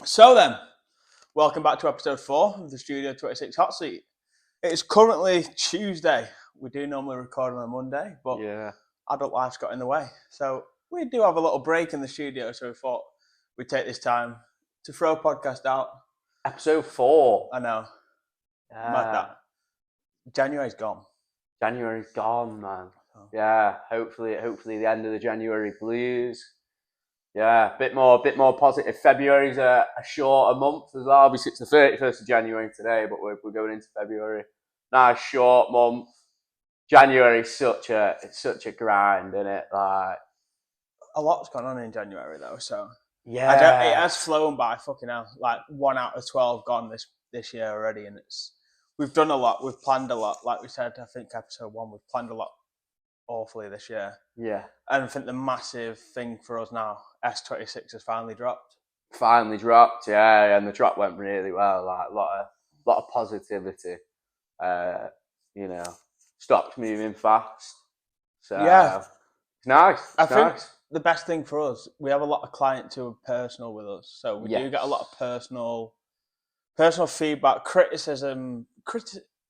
So then, welcome back to episode 4 of the Studio26 Hotseat. It's currently Tuesday. We do normally record on a Monday, but adult life's got in the way. So we do have a little break in the studio, so we thought we'd take this time to throw a podcast out. Episode 4. I know. Mad that. January's gone. January's gone, man. Oh. Yeah, hopefully the end of the January blues. Yeah, a bit more positive. February's a shorter month as well. Obviously, it's the 31st of January today, but we're going into February. Nice short month. January's such a grind, isn't it? Like, a lot's gone on in January though, so yeah, it has flown by. Fucking hell, like 1 out of 12 gone this year already, and we've done a lot. We've planned a lot. Like we said, I think episode 1, we've planned a lot awfully this year. Yeah. And I think the massive thing for us now, S26 has finally dropped. Yeah, and the drop went really well. Like a lot of positivity. Stopped moving fast. So yeah, it's nice. I think the best thing for us, we have a lot of clients who are personal with us, so we do get a lot of personal feedback, criticism.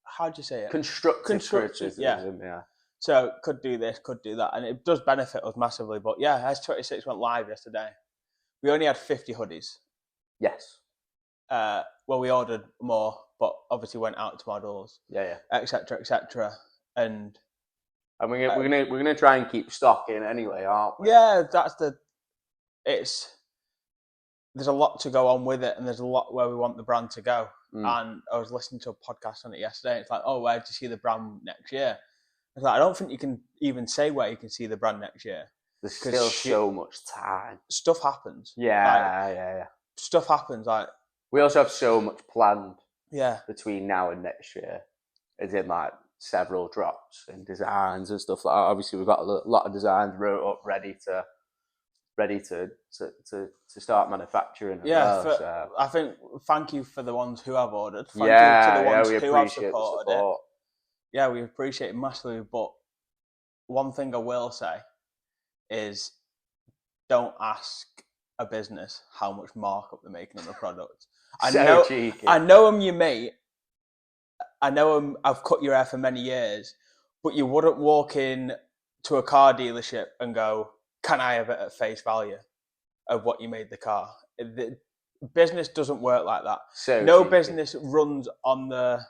How do you say it? Constructive criticism. Yeah. So could do this, could do that, and it does benefit us massively. But yeah, S26 went live yesterday. We only had 50 hoodies. Yes. Well, we ordered more, but obviously went out to models. Yeah. Etc. Etc. And we're gonna try and keep stock in anyway, aren't we? Yeah, there's a lot to go on with it, and there's a lot where we want the brand to go. And I was listening to a podcast on it yesterday. It's like, oh, where do you see the brand next year? It's like, I don't think you can even say where you can see the brand next year. There's still so much time. Stuff happens. Yeah. Stuff happens. Like, we also have so much planned. Yeah. Between now and next year, as in like several drops and designs and stuff like that. Obviously, we've got a lot of designs wrote up, ready to start manufacturing. So I think thank you for the ones who have ordered. Thank you to the ones who have supported it. Yeah, we appreciate it massively. But one thing I will say is, don't ask a business how much markup they're making on the product. I know I'm your mate. I know I've cut your hair for many years, but you wouldn't walk in to a car dealership and go, "Can I have it at face value of what you made the car?" The business doesn't work like that. No business runs on the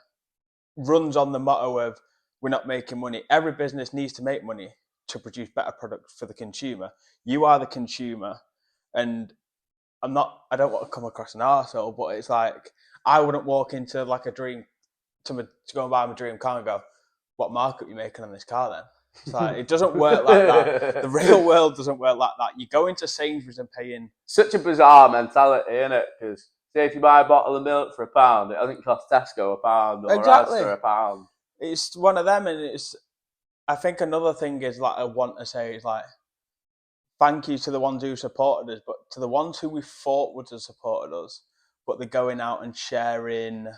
motto of we're not making money. Every business needs to make money to produce better products for the consumer. You are the consumer, and I don't want to come across an arsehole, but it's like I wouldn't walk into like a dream to go and buy my dream car and go, "What markup are you making on this car then?" It's like, it doesn't work like that. The real world doesn't work like that. You go into Sainsbury's and paying... Such a bizarre mentality, isn't it? Because say if you buy a bottle of milk for £1, it doesn't cost Tesco £1 or Asda £1. It's one of them, and I think another thing is, like, I want to say is, like, thank you to the ones who supported us, but to the ones who we thought would have supported us, but they're going out and sharing...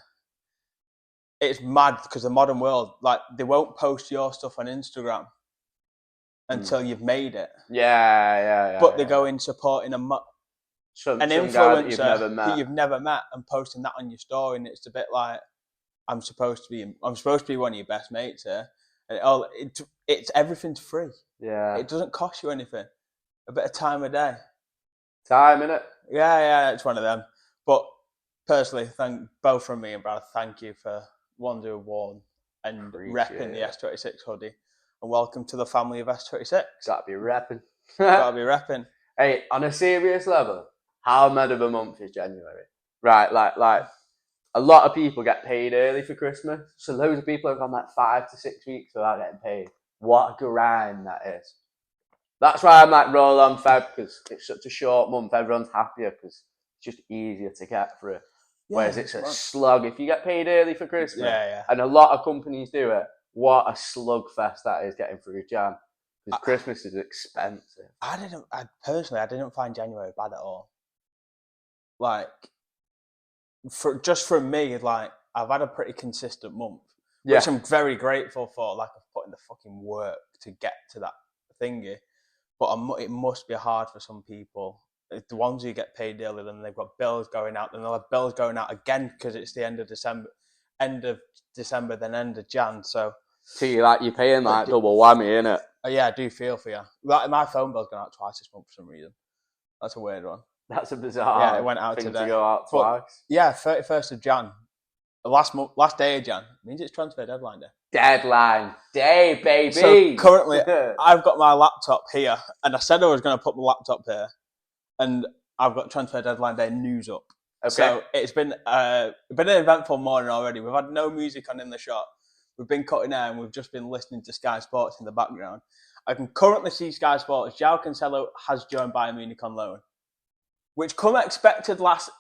It's mad because the modern world, like, they won't post your stuff on Instagram until you've made it. Yeah. But they go in supporting an influencer that you've never met and posting that on your story, and it's a bit like, I'm supposed to be one of your best mates here. And it's everything's free. Yeah. It doesn't cost you anything. A bit of time a day. Time, innit? Yeah, it's one of them. But personally, both from me and Brad, thank you for ones who have worn and repping the S26 hoodie. And welcome to the family of S26. Gotta be repping. Gotta be repping. Hey, on a serious level, how mad of a month is January? Right, like a lot of people get paid early for Christmas. So loads of people have gone like 5 to 6 weeks without getting paid. What a grind that is. That's why I'm like roll on Feb, because it's such a short month. Everyone's happier because it's just easier to get through. Whereas it's a slug. If you get paid early for Christmas, and a lot of companies do it, what a slugfest that is getting through Jan. Because Christmas is expensive. I didn't find January bad at all. Like, for me, like, I've had a pretty consistent month, which I'm very grateful for. Like, I've put in the fucking work to get to that thingy. But it must be hard for some people the ones who get paid early, then they've got bills going out, then they'll have bills going out again because it's the end of December, then end of Jan. So you're paying like double whammy, innit? Yeah, I do feel for you. Like, my phone bill's gone out twice this month for some reason. That's a weird one. That's a bizarre it went out thing today. to go out twice. Yeah, 31st of Jan. Last day of Jan. Means it's transfer deadline day. Deadline day, baby. So currently, I've got my laptop here, and I said I was going to put my laptop here, and I've got transfer deadline day news up. Okay. So it's been an eventful morning already. We've had no music on in the shop. We've been cutting air, and we've just been listening to Sky Sports in the background. I can currently see Sky Sports. João Cancelo has joined Bayern Munich on loan, which unexpected last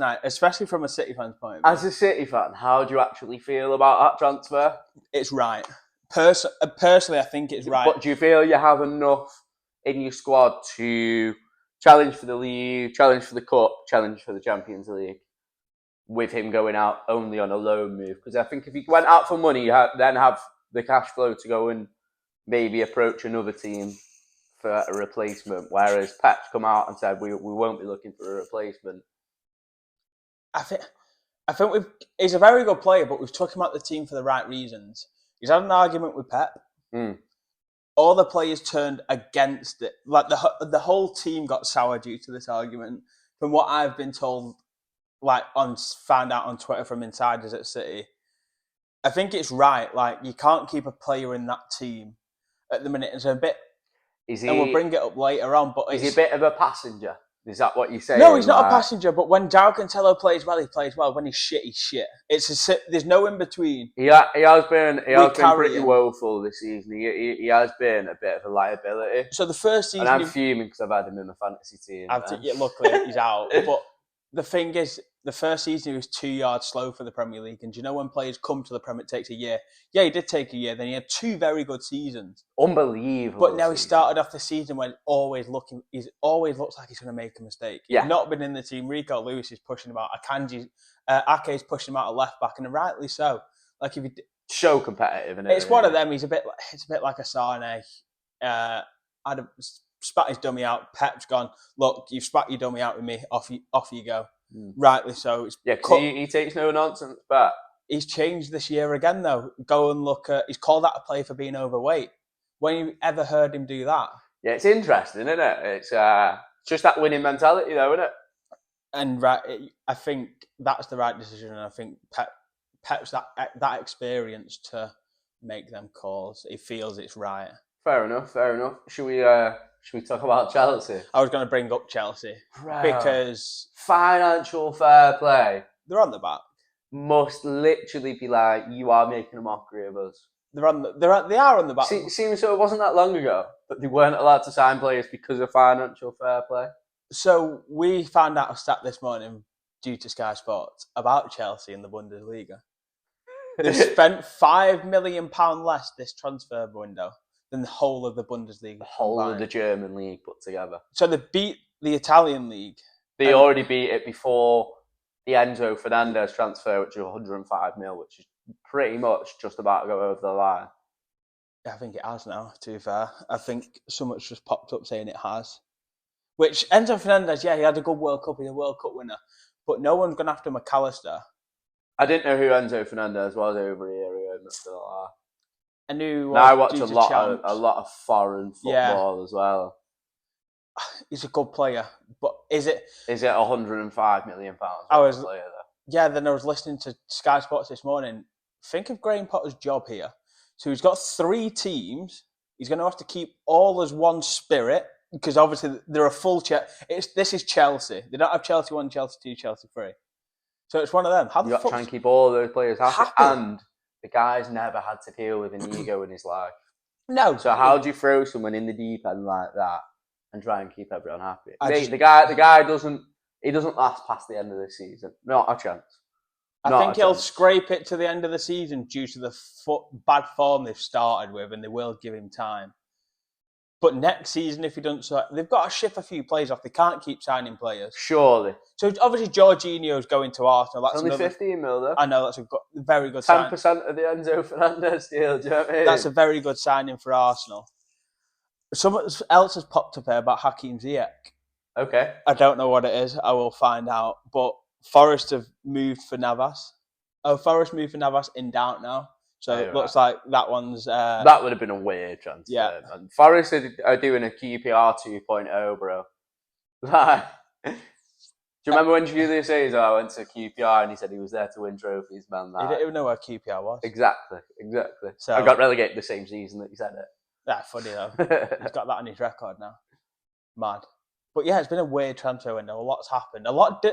night, especially from a City fan's point of view. As a City fan, how do you actually feel about that transfer? It's right. Personally, I think it's right. But do you feel you have enough in your squad to challenge for the league, challenge for the cup, challenge for the Champions League, with him going out only on a loan move? Because I think if he went out for money, you then have the cash flow to go and maybe approach another team for a replacement, whereas Pep's come out and said we won't be looking for a replacement. I think he's a very good player, but we've took him out the team for the right reasons. He's had an argument with Pep. All the players turned against it. Like the whole team got sour due to this argument. From what I've been told, found out on Twitter from insiders at City, I think it's right. Like, you can't keep a player in that team at the minute. It's a bit. And we'll bring it up later on. But is he a bit of a passenger? Is that what you're saying? No, he's not a passenger. But when João Cancelo plays well, he plays well. When he's shit, he's shit. There's no in between. He has been pretty woeful this season. He has been a bit of a liability. So the first season, and I'm fuming because I've had him in my fantasy team. Luckily, he's out. But the thing is, the first season he was 2 yards slow for the Premier League. And do you know when players come to the Premier, it takes a year? Yeah, he did take a year. Then he had 2 very good seasons. Unbelievable. But now he started off the season when he always looks like he's going to make a mistake. Yeah. He's not been in the team. Rico Lewis is pushing him out. Ake's pushing him out of left back, and rightly so. Like, if you so competitive, isn't it? It's one of them. It's a bit like a Sane. Spat his dummy out. Pep's gone, look, you've spat your dummy out with me. Off you go. Rightly so. He takes no nonsense back. He's changed this year again, though. Go and look at. He's called out a player for being overweight. When you ever heard him do that? Yeah, it's interesting, isn't it? It's just that winning mentality, though, isn't it? And I think that's the right decision. And I think Pep's that experience to make them calls. He feels it's right. Fair enough. Should we talk about Chelsea? I was going to bring up Chelsea because financial fair play. They're on the back. Must literally be like, you are making a mockery of us. They are on the back. Seems so it wasn't that long ago that they weren't allowed to sign players because of financial fair play. So we found out a stat this morning due to Sky Sports about Chelsea in the Bundesliga. They spent £5 million less this transfer window than the whole of the Bundesliga. The whole of the German league put together. So they beat the Italian league. They already beat it before the Enzo Fernandez transfer, which is 105 mil, which is pretty much just about to go over the line. I think it has now, to be fair. I think someone's just popped up saying it has. Which, Enzo Fernandez, he had a good World Cup. He's a World Cup winner. But no one's gone after McAllister. I didn't know who Enzo Fernandez was over here. I'm not gonna lie. I knew. I watch a lot of foreign football as well. He's a good player, but is it £105 million? Player, though? Yeah. Then I was listening to Sky Sports this morning. Think of Graham Potter's job here. So he's got 3 teams. He's going to have to keep all as one spirit because obviously they're a full This is Chelsea. They don't have Chelsea 1, Chelsea 2, Chelsea 3. So it's one of them. You got to try and keep all those players happy. And the guy's never had to deal with an ego in his life. No. So how do you throw someone in the deep end like that and try and keep everyone happy? The guy doesn't last past the end of the season. Not a chance. I think he'll scrape it to the end of the season due to the bad form they've started with, and they will give him time. But next season, if he doesn't, so they've got to ship a few players off. They can't keep signing players. Surely. So obviously, Jorginho's going to Arsenal. That's only 15 mil, though. I know, that's a very good 10% of the Enzo Fernandez deal, do you know what I mean? That's a very good signing for Arsenal. Someone else has popped up here about Hakim Ziyech. Okay. I don't know what it is. I will find out. But Forest have moved for Navas. Oh, Forest moved for Navas in doubt now. So it looks like that one's... that would have been a weird transfer. Yeah. Man. Forest are doing a QPR 2.0, bro. Like, do you remember when Julius Caesar went to QPR and he said he was there to win trophies, man? He didn't even know where QPR was. Exactly. So I got relegated the same season that you said it. That's funny though. He's got that on his record now. Mad. But yeah, it's been a weird transfer window. A lot's happened. A lot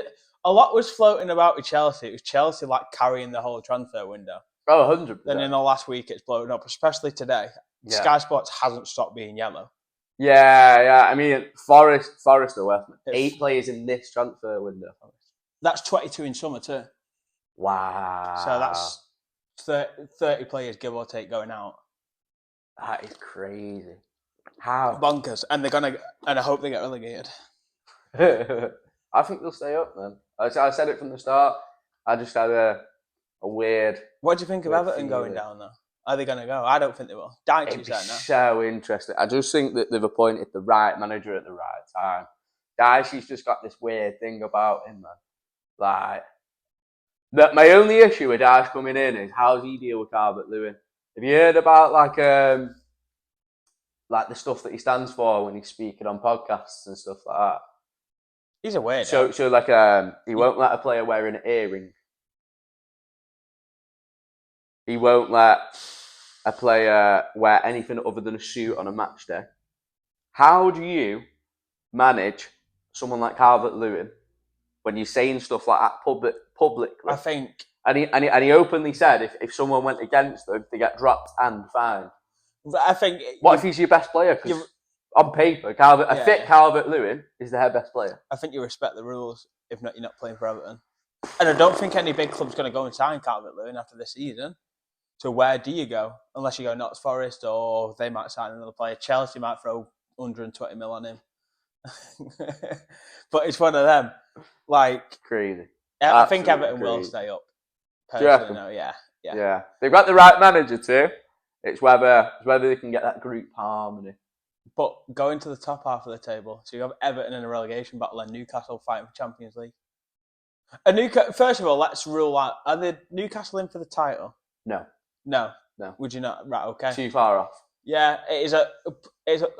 was floating about with Chelsea. It was Chelsea like carrying the whole transfer window. Oh, 100%. Then in the last week, it's blown up, especially today. Yeah. Sky Sports hasn't stopped being yellow. Yeah. I mean, Forest are worth it. 8 players in this transfer window. That's 22 in summer too. Wow. So that's 30 players, give or take, going out. That is crazy. How? Bonkers. And I hope they get relegated. I think they'll stay up, man. I said it from the start. I just had a weird... What do you think of Everton going down, though? Are they going to go? I don't think they will. Dyche's there now. So interesting. I just think that they've appointed the right manager at the right time. Dyche's just got this weird thing about him, man. Like, my only issue with Dyche coming in is how does he deal with Calvert-Lewin? Have you heard about like the stuff that he stands for when he's speaking on podcasts and stuff like that? He's a weird. So like he won't let a player wear an earring. He won't let a player wear anything other than a suit on a match day. How do you manage someone like Calvert-Lewin when you're saying stuff like that publicly? I think... And he openly said if someone went against them, they get dropped and fined. I think... What if he's your best player? Because on paper, fit Calvert-Lewin is their best player. I think you respect the rules. If not, you're not playing for Everton. And I don't think any big club's going to go and sign Calvert-Lewin after this season. So where do you go? Unless you go Notts Forest, or they might sign another player. Chelsea might throw 120 mil on him. But it's one of them. Like, crazy. I think Everton will stay up. Personally, no, yeah. They've got the right manager too. It's whether they can get that group harmony. But going to the top half of the table, so you have Everton in a relegation battle and Newcastle fighting for Champions League. First of all, let's rule out: are the Newcastle in for the title? No. Would you not? Right, okay. Too far off. Yeah, it's a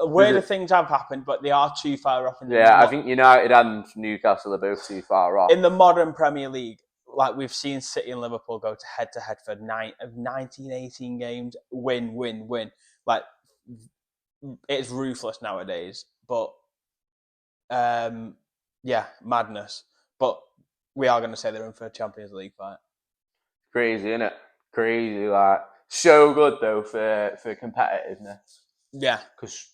weird of things have happened, but they are too far off. I think United and Newcastle are both too far off. In the modern Premier League, like we've seen City and Liverpool go to head for 19, 18 games, win. Like, it's ruthless nowadays. But, madness. But we are going to say they're in for a Champions League fight. Crazy, isn't it? Crazy, like, so good though for competitiveness. Yeah, because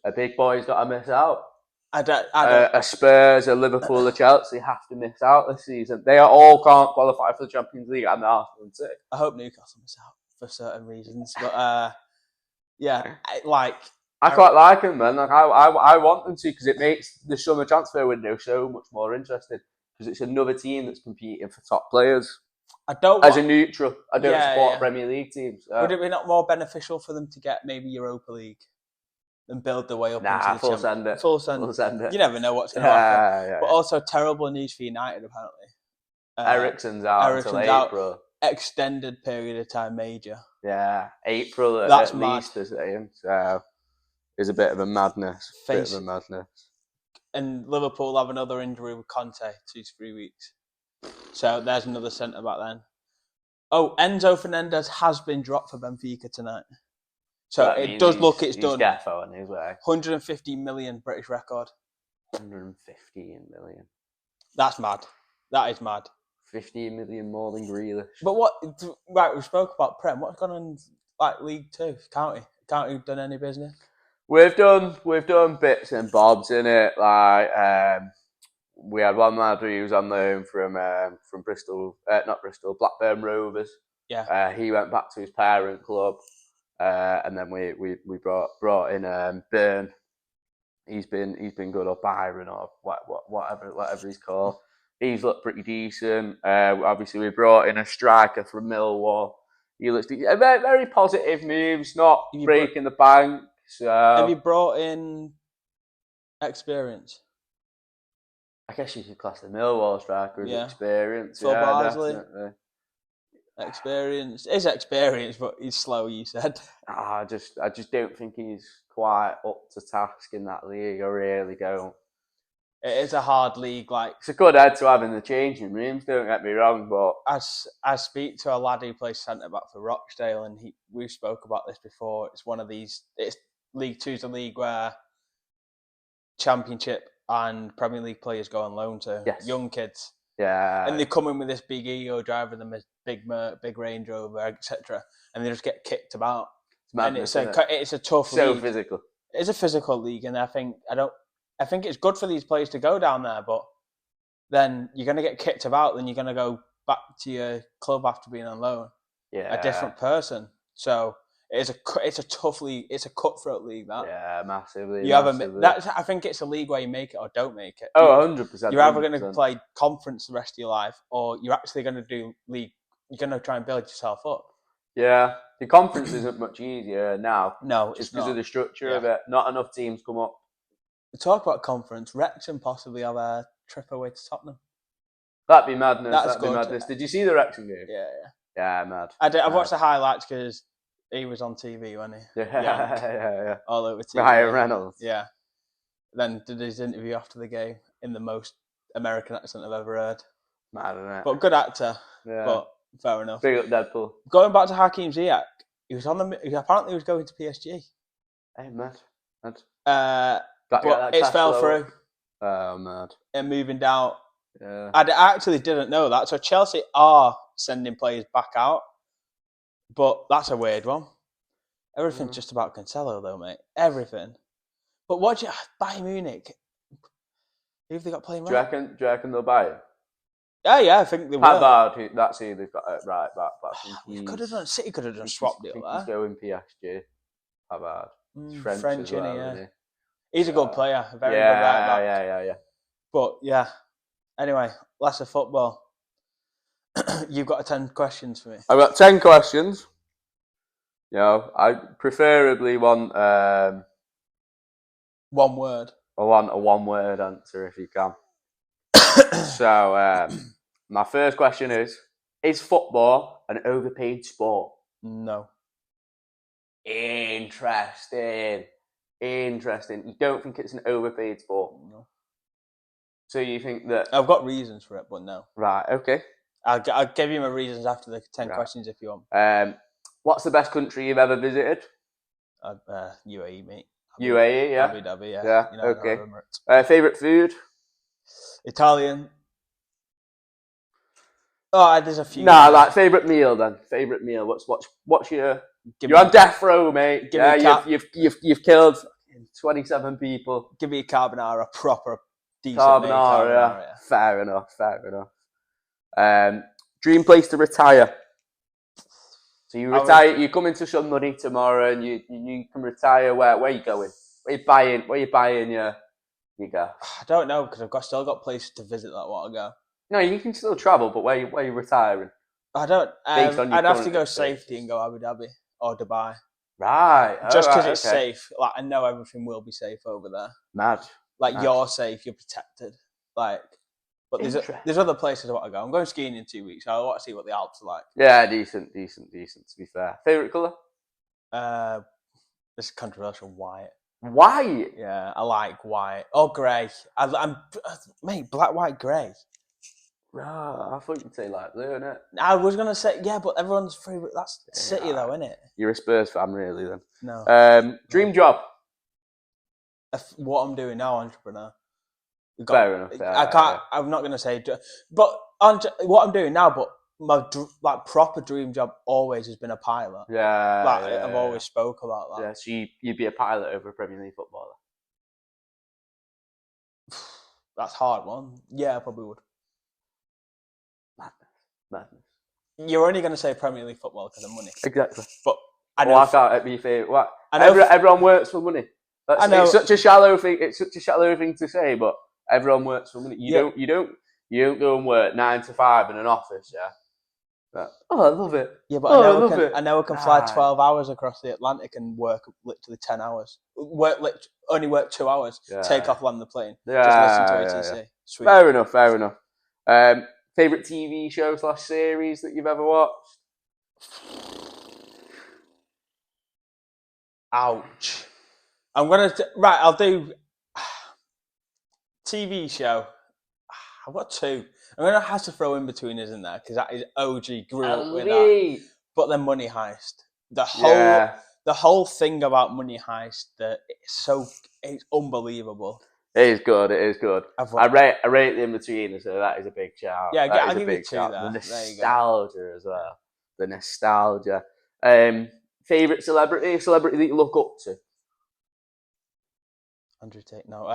a big boy's got to miss out. A Spurs, a Liverpool, a Chelsea have to miss out this season. They all can't qualify for the Champions League, and Arsenal and City. I hope Newcastle miss out for certain reasons, but I quite like them, man. Like I want them to, because it makes the summer transfer window so much more interesting. Because it's another team that's competing for top players. As a neutral, I don't support Premier League teams. Would it be not more beneficial for them to get maybe Europa League and build their way up into the full send it. Full send it. You never know what's going to happen. But also terrible news for United, apparently. Eriksen's out until April. Out. Extended period of time, major. Yeah, April at least, they're saying. So it's a bit of a madness. And Liverpool have another injury with Conte, 2 to 3 weeks. So there's another centre back then. Oh, Enzo Fernandez has been dropped for Benfica tonight. So it does look it's done. He's on his way. 115 million British record. 115 million. That's mad. That is mad. 15 million more than Grealish. But we spoke about Prem. What's gone on like League 2? County done any business? We've done bits and bobs in it. Like we had one lad who was on loan from Bristol, not Bristol, Blackburn Rovers. Yeah. He went back to his parent club, and then we brought in Byrne. He's been good, or Byron, or whatever he's called. He's looked pretty decent. Obviously, we brought in a striker from Millwall. He looks very, very positive moves, not breaking the bank. So have you brought in experience? I guess you could class the Millwall striker as experience. Phil Bardsley. Definitely. Experience. Is experience, but he's slow, you said. I just don't think he's quite up to task in that league. I really don't. It is a hard league. Like, it's a good head to have in the changing rooms, don't get me wrong, but I speak to a lad who plays centre back for Rochdale, and we spoke about this before. It's one of these. It's League Two's a league where Championship and Premier League players go on loan to young kids. Yeah, and they come in with this big ego, driving them a big Range Rover, etc., and they just get kicked about. It's madness, and it's a tough league. So physical. It's a physical league, and I think it's good for these players to go down there, but then you're going to get kicked about. Then you're going to go back to your club after being on loan. Yeah, a different person. So it's a tough league. It's a cutthroat league. That massively. I think it's a league where you make it or don't make it. 100%. You're either going to play conference the rest of your life, or you're actually going to do league. You're going to try and build yourself up. Yeah, the conference isn't much easier now. No, just because of the structure of it. Not enough teams come up. We talk about conference. Wrexham possibly have a trip away to Tottenham. That'd be madness. That'd be madness. Did you see the Wrexham game? Yeah, mad. I've watched the highlights because he was on TV, wasn't he? Yeah. All over TV. Ryan Reynolds. Yeah. Then did his interview after the game in the most American accent I've ever heard. Mad, isn't it? But good actor. Yeah. But fair enough. Big up Deadpool. Going back to Hakeem Ziyech, he apparently was going to PSG. Hey, mad. But it's fell through. Oh, mad. And moving down. Yeah. I actually didn't know that. So Chelsea are sending players back out. But that's a weird one. Everything's just about Cancelo, though, mate. Everything. But Bayern Munich, who have they got playing right? Do you reckon they'll buy him? Yeah, I think they will. Pavard, that's who they've got right back. City could have done a swap deal there. He's going PSG. Pavard. French, well, yeah. He's a good player. Very good right back. Yeah. But, yeah. Anyway, less of football. You've got 10 questions for me. I've got 10 questions. I preferably want one word. I want a one-word answer if you can. So, my first question is football an overpaid sport? No. Interesting. You don't think it's an overpaid sport? No. So you think that... I've got reasons for it, but no. Right, okay. I'll give you my reasons after the 10 questions if you want. What's the best country you've ever visited? UAE, mate. UAE, yeah. Abu Dhabi, yeah. Yeah, okay. Favourite food? Italian. Oh, there's a few. Nah, like favourite meal then. Favourite meal. What's your? You're on death row, mate. You've killed 27 people. Give me a carbonara, proper decent carbonara. Yeah. Fair enough. Dream place to retire. So you retire. You come into some money tomorrow, and you can retire. Where are you going? Where you buying your go? I don't know because I've still got places to visit that I want to go. No, you can still travel, but where you retiring? I don't. I'd have to go safety and go Abu Dhabi or Dubai. Right. Just because it's safe. Like I know everything will be safe over there. Mad. Like you're safe, you're protected. Like, but there's other places I want to go. I'm going skiing in 2 weeks. So I want to see what the Alps are like. Yeah, decent. To be fair, favorite colour? This is controversial. White. White. Yeah, I like white or grey. Mate, black, white, grey. I thought you'd say light blue, innit? I was gonna say but everyone's favourite. That's City, though, isn't it? You're a Spurs fan, really? Then no. Dream job. What I'm doing now, entrepreneur. Fair enough. I can't. I'm not gonna say, but what I'm doing now. But my proper dream job always has been a pilot. Yeah. I've always spoke about that. Yeah. So you'd be a pilot over a Premier League footballer. That's a hard one. Yeah, I probably would. Madness. You're only going to say Premier League football because of money. Exactly. But I know. Can't be fair. Everyone works for money. It's such a shallow thing. It's such a shallow thing to say, but everyone works for money. You don't go and work 9 to 5 in an office. Yeah. But, I love it. Yeah, but I know I can fly 12 hours across the Atlantic and work literally 10 hours. Only work 2 hours. Yeah. Take off, land the plane. Just listen to ATC. Sweet. Fair enough. Favorite TV show / series that you've ever watched? Ouch. I'll do TV show. I've got two. I'm gonna have to throw in between, isn't there? Because that is OG. Grew up with that. But then Money Heist. The whole thing about Money Heist, it's unbelievable. It is good. I rate the in between, so that is a big shout. Yeah, that I'll is give a big you two shout. there. The nostalgia as well. The nostalgia. Favorite celebrity that you look up to? Andrew Tate. No.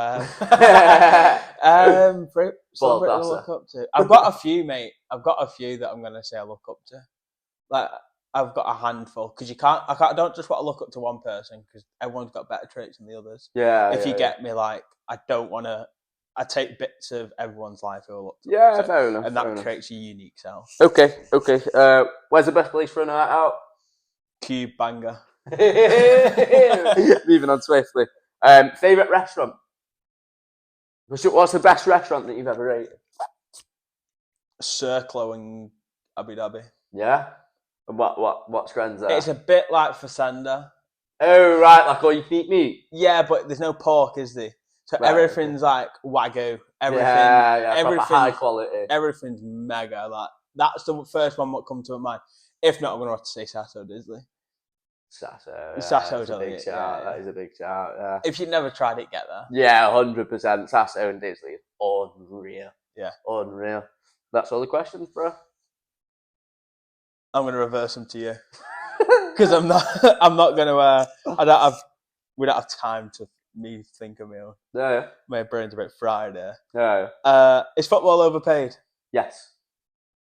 Celebrity I look up to. I've got a few, mate. I've got a few that I'm gonna say I look up to. Like I've got a handful because I don't just want to look up to one person because everyone's got better traits than the others. If you get me, like I don't want to. I take bits of everyone's life who I look to. Fair enough. And that creates a unique self. Okay. Where's the best place for a night out? Cube banger. Moving on swiftly. Favorite restaurant? What's the best restaurant that you've ever rated? Circlo in Abu Dhabi. Yeah. And what's trends there? It's a bit like Fasenda. Oh right, like all you can eat meat. Yeah, but there's no pork, is there? So everything's like Wagyu. Everything high quality. Everything's mega. Like that's the first one that come to my mind. If not, I'm gonna have to say Sasso Disley. Sasso's a big shout. That is a big shout. Yeah. If you've never tried it, get there. Yeah, 100%. Sasso and Disley, unreal. Yeah, unreal. That's all the questions, bro. I'm gonna reverse them to you because I'm not gonna. We don't have time to me think of me. Yeah. My brain's a bit fried here. Yeah. Is football overpaid? Yes.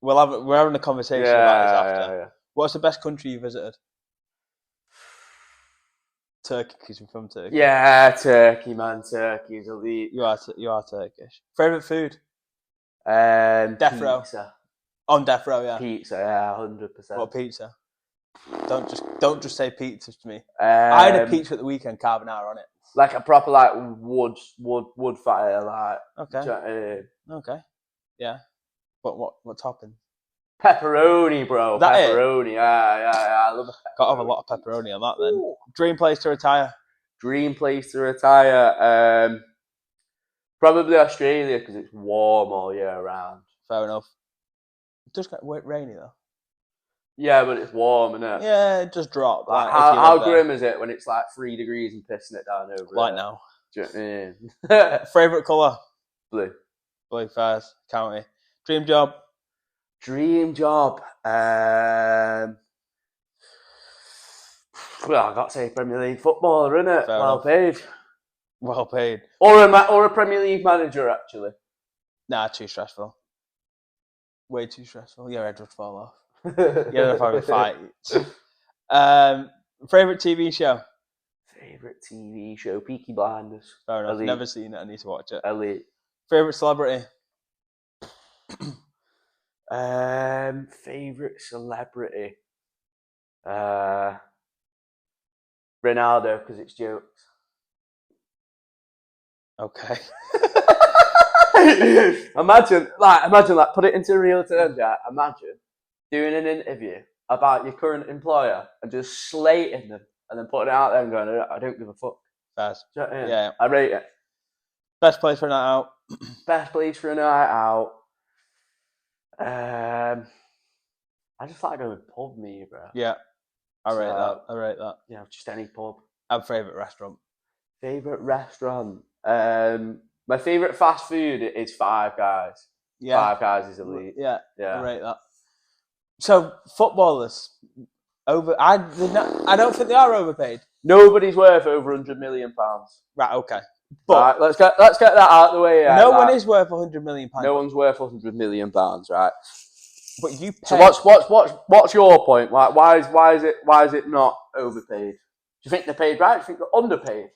We're having a conversation about this after. Yeah. What's the best country you visited? Turkey, because you're from Turkey. Yeah, Turkey, man. Turkey's elite. You are Turkish. Favorite food? Death row. Pizza. On death row, yeah. Pizza, yeah, 100%. What pizza? Don't just say pizza to me. I had a pizza at the weekend, carbonara on it. Like a proper like wood fire, like. Okay. Okay. Yeah. But what topping? Pepperoni, bro. Pepperoni. Yeah. I love it. Got to have a lot of pepperoni on that then. Ooh. Dream place to retire? Dream place to retire? Probably Australia because it's warm all year round. Fair enough. It does get rainy though. Yeah, but it's warm, isn't it? Yeah, it just dropped. Like, how grim is it when it's like 3 degrees and pissing it down over like now. Do you know what I mean? Favourite colour? Blue. Blue, first. County. Dream job? Well, I got to say Premier League footballer, innit? Fair well enough. paid. Well paid. Or a Premier League manager, actually. Nah, too stressful. Way too stressful. Your head would fall off. You don't know if I would fight. Favourite TV show? Favourite TV show? Peaky Blinders. Fair enough. Elite. Never seen it. I need to watch it. Elite. Favourite celebrity? Favourite celebrity? Ronaldo, because it's jokes. Okay. Imagine, put it into real terms, yeah. Imagine doing an interview about your current employer and just slating them and then putting it out there and going, I don't give a fuck. Fast. Yeah. I rate it. Best place for a night out? Best place for a night out? I just like going to pub, bro. Yeah. I rate that. Yeah, just any pub. And favourite restaurant? Favourite restaurant? My favourite fast food is Five Guys. Yeah. Five Guys is elite. Yeah. I rate that. So footballers I don't think they are overpaid. Nobody's worth over £100 million. Right. Okay. But right, let's get that out of the way. No one is worth £100 million. No one's worth £100 million, right? But you pay. So what's your point? Why is it not overpaid? Do you think they're paid right? Do you think they're underpaid?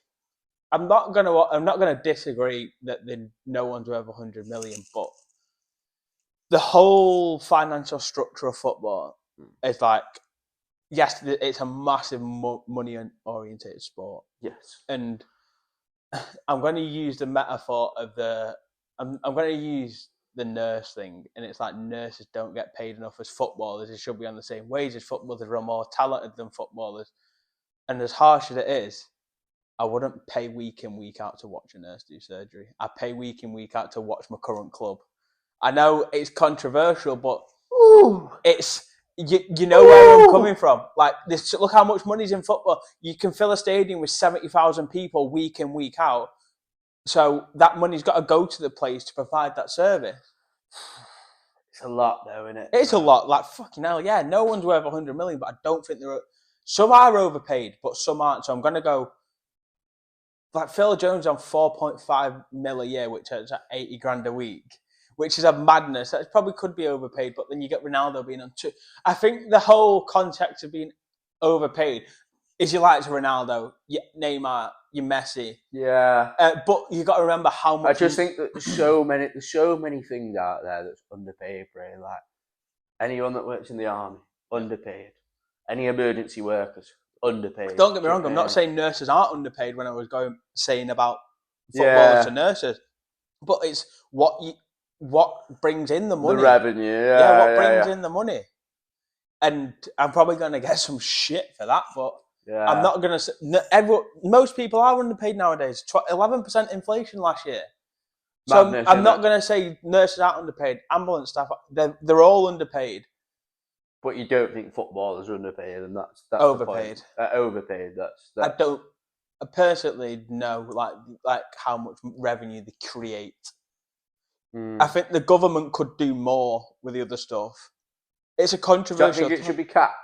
I'm not gonna disagree that no one's worth £100 million, but the whole financial structure of football is like, yes, it's a massive money orientated sport. Yes, and I'm going to use the metaphor of the I'm going to use the nurse thing, and it's like nurses don't get paid enough as footballers. They should be on the same wage as footballers. They're more talented than footballers. And as harsh as it is, I wouldn't pay week in, week out to watch a nurse do surgery. I pay week in, week out to watch my current club. I know it's controversial, but it's you know where I'm coming from. Like this, look how much money's in football. You can fill a stadium with 70,000 people week in, week out. So that money's got to go to the place to provide that service. It's a lot, though, isn't it? It's a lot. Like fucking hell, yeah. No one's worth 100 million, but I don't think some are overpaid, but some aren't. So I'm gonna go. Like Phil Jones on 4.5 mil a year, which is at 80 grand a week, which is a madness. That probably could be overpaid, but then you get Ronaldo being on 2. I think the whole context of being overpaid is you like Ronaldo, Neymar, you Messi. Yeah. But you got to remember how much. I just think that there's so many things out there that's underpaid, really. Like anyone that works in the army, underpaid. Any emergency workers, underpaid. Don't get me wrong, I'm not saying nurses aren't underpaid when I was saying about footballers to nurses. But it's what brings in the money. The revenue, what brings in the money. And I'm probably going to get some shit for that, but I'm not going to say... most people are underpaid nowadays. 11% inflation last year. Madness, so I'm not going to say nurses aren't underpaid. Ambulance staff, they're all underpaid. But you don't think footballers are underpaid, and that's overpaid. The point. Overpaid. That's. I personally know like how much revenue they create. I think the government could do more with the other stuff. It's a controversial. Do you think it should be capped?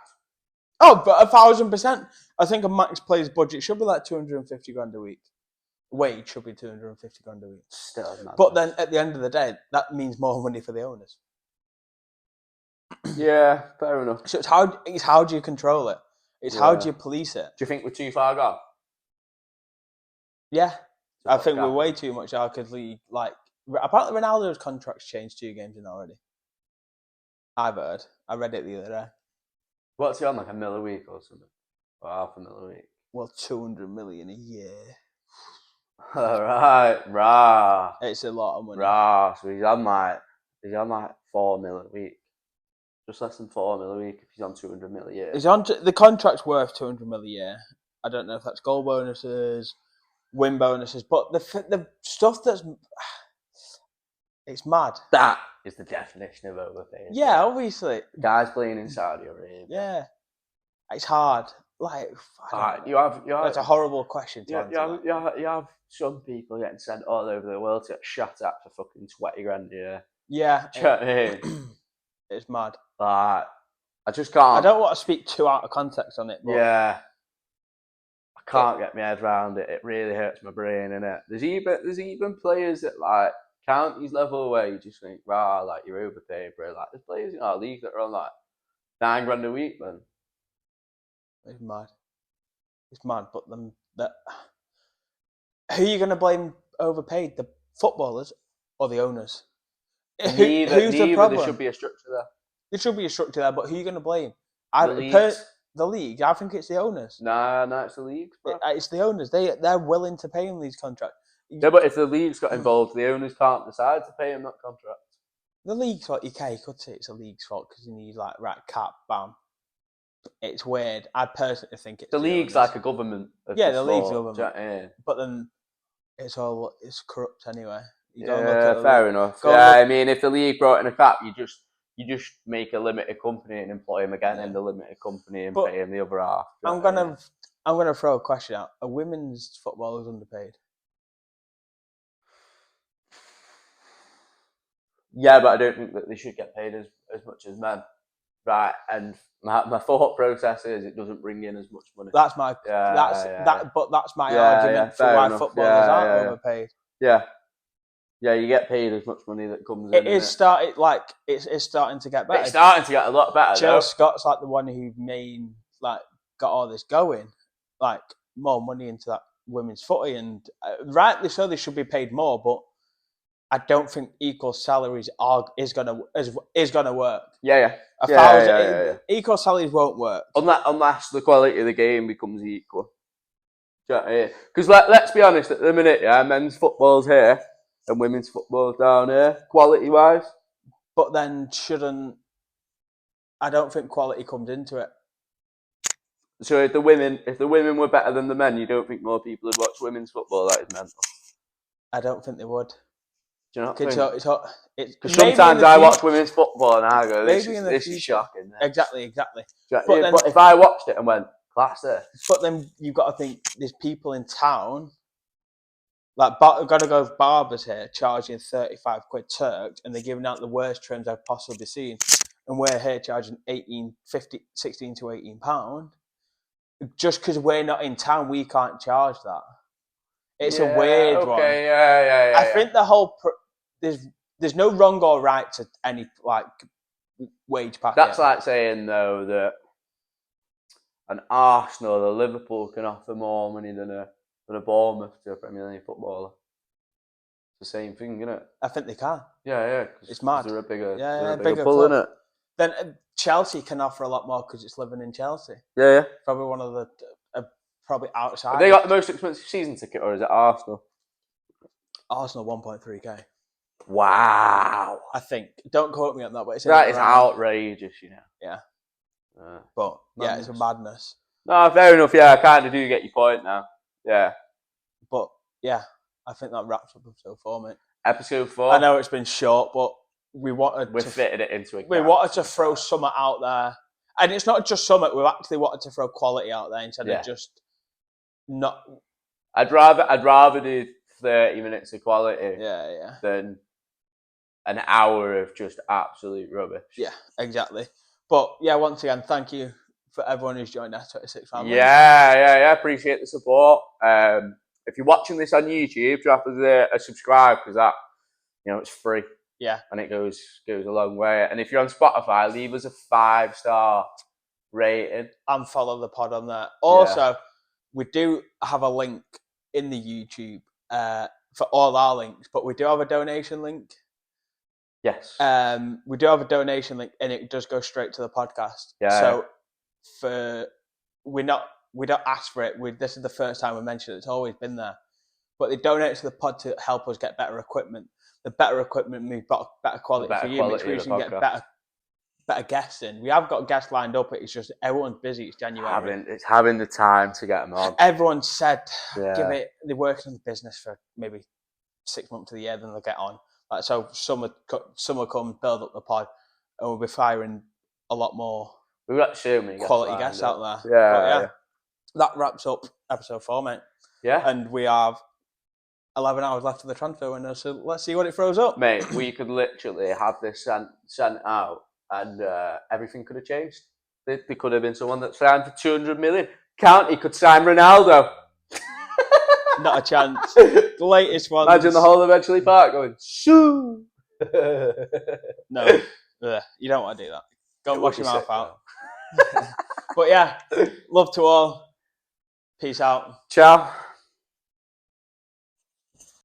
Oh, but 1,000%. I think a max player's budget should be like 250 grand a week. Wage should be 250 grand a week. Still, but then at the end of the day, that means more money for the owners. Yeah, fair enough. So it's how do you control it? It's how do you police it? Do you think we're too far gone? Yeah, I think we're way too much out because like apparently Ronaldo's contract's changed 2 games in already. I've heard. I read it the other day. What's he on, like $1 million a week or something? Or $500,000 a week? Well, 200 million a year. Alright, rah. It's a lot of money. Rah. So he's on like $4 million a week. Just less than $4 million a week if he's on 200 million a year. He's on the contract's worth 200 million a year. I don't know if that's goal bonuses, win bonuses, but the stuff that's it's mad. That is the definition of overpaying. Yeah, obviously. Guys playing in Saudi Arabia. Yeah, it's hard. Like you have. That's a horrible question to answer. You have some people getting sent all over the world to get shot at for fucking 20 grand a year. Yeah, do you know what I mean? It's mad. I just can't. I don't want to speak too out of context on it. But I can't get my head around it. It really hurts my brain, innit? There's even players that like counties level where you just think, rah, like you're overpaid, bro. Like there's players in our league that are on like 9 grand a week, man. It's mad. It's mad. But then who are you going to blame overpaid? The footballers or the owners? Neither. The problem? There should be a structure there. There should be a structure there, but who are you going to blame? The league. I think it's the owners. No, it's the league. It's the owners. They're willing to pay him these contracts. Yeah, but if the league's got involved, the owners can't decide to pay him that contract. The league's fault. You could say it's the league's fault because you need like cap, bam. It's weird. I personally think it's the league's like a government. The league's government. But then it's corrupt anyway. Fair enough. I mean, if the league brought in a cap, you just make a limited company and employ him again in the limited company and pay him the other half. I'm gonna throw a question out. Are women's footballers underpaid? Yeah, but I don't think that they should get paid as much as men. Right, and my thought process is it doesn't bring in as much money. That's my But that's my argument for why footballers aren't overpaid. Yeah, you get paid as much money that comes in. It's starting to get better. It's starting to get a lot better. Jill Scott's like the one who got all this going, like more money into that women's footy, and rightly so, they should be paid more. But I don't think equal salaries is gonna work. Yeah. Equal salaries won't work unless the quality of the game becomes equal. Because let's be honest, at the minute, men's football's here. and women's football down here, quality wise. But then I don't think quality comes into it. So if the women were better than the men, you don't think more people would watch women's football? That is mental. I don't think they would. Do you not think? Because sometimes I watch women's football and I go, this is shocking. Exactly. But if I watched it and went, class this. But then you've got to think, there's people in town, like, I've got to go with barbers here, charging 35 quid Turks, and they're giving out the worst trims I've possibly seen. And we're here charging 16 to 18 pound. Just because we're not in town, we can't charge that. It's a weird one. Yeah. I think the whole there's no wrong or right to any like wage packet. That's like saying though that an Arsenal or Liverpool can offer more money than a Bournemouth to a Premier League footballer. It's the same thing, isn't it? I think they can. Yeah. It's mad. They're a bigger pull, isn't it? Then Chelsea can offer a lot more because it's living in Chelsea. Yeah. Probably one of the probably outside. Have they got the most expensive season ticket, or is it Arsenal? Arsenal 1.3k. Wow. I think. Don't quote me on that, but it's that is outrageous, you know. Yeah. But yeah, it's a madness. No, fair enough. Yeah, I kind of do get your point now. Yeah. But yeah, I think that wraps up episode 4, mate. Episode 4. I know it's been short, but we fitted it into it. We wanted to throw something out there, and it's not just something. We actually wanted to throw quality out there instead of just not. I'd rather do 30 minutes of quality. Yeah. Than an hour of just absolute rubbish. Yeah, exactly. But yeah, once again, thank you for everyone who's joined S26 family. Yeah. Appreciate the support. If you're watching this on YouTube, drop us a subscribe because that, it's free. Yeah, and it goes a long way. And if you're on Spotify, leave us a 5-star rating and follow the pod on there. Also, we do have a link in the YouTube for all our links, but we do have a donation link. Yes. We do have a donation link, and it does go straight to the podcast. Yeah. So we don't ask for it. This is the first time we mentioned it. It's always been there. But they donate to the pod to help us get better equipment. The better equipment means better quality for you, which means we can get better guests in. We have got guests lined up. It's just everyone's busy. It's January. It's having the time to get them on. Everyone said they're working in the business for maybe 6 months of the year, then they'll get on. Like, so summer come, build up the pod, and we'll be firing a lot more. We've got so many quality guests out there. Yeah. That wraps up episode 4, mate. Yeah. And we have 11 hours left of the transfer window, so let's see what it throws up. Mate, we could literally have this sent out and everything could have changed. There could have been someone that signed for 200 million. County could sign Ronaldo. Not a chance. The latest one. Imagine the whole of Edgeley Park going, shoo! No, you don't want to do that. Go and wash your mouth out. But yeah, love to all. Peace out. Ciao.